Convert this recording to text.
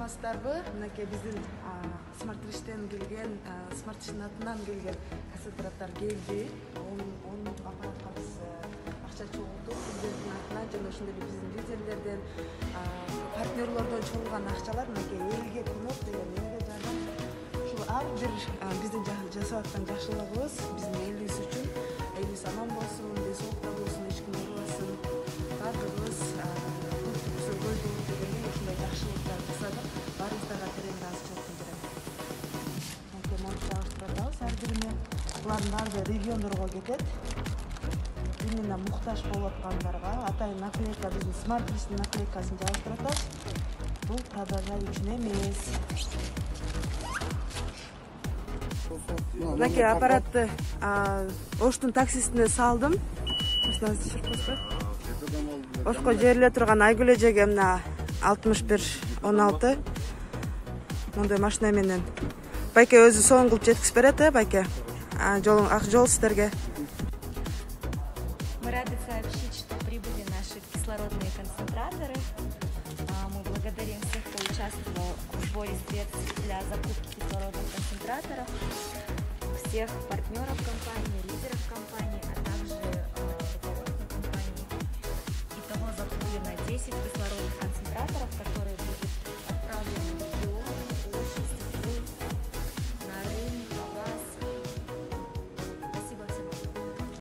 саламатсыздарбы? Мынакей биздин Smart Rish'тен келген, Smart Rish'тин атынан келген концентраторлор келди. Он аппаратка биз акча чогултуп, президенттин атынан жана ошондой эле биздин лидерлерден, партнерлордон чогулган акчалар мынакей элге көмөк деген, элге жардам. Ушул ар бир биздин жасап аткан жакшылыгыбыз биздин элибиз үчүн, элибиз аман болсун, ден болсун, эч ким оорубасын. Бардыгыбыз көйдү дегенде ушундай жакшылыктар жасадык. Баарыбыздарга терең ыраазычылык билдирем. Монча жабыштырабыз ар бирине. Булардын баары региондорго кетет. Именно муктаж болуп аткандарга атайын наклейка, биздин Smart Rish'тин наклейкасын жабыштырабыз. Бул продажа үчүн эмес. Мынакей аппаратты Оштун таксисине салдым. Ошко жериле турган Айгүл эжеге мына 6116 мондай машина менен. Байке өзү сонун кылып жеткирип берет, байке. Ак жол сиздерге. Мы рады сообщить, что прибыли наши кислородные концентраторы. Мы благодарим всех, кто участвовал в сборе средств для закупки кислородных концентраторов, всех партнеров компании, лидеров компании, а также руководства компании. Итого закуплено 10 кислородных концентраторов, которые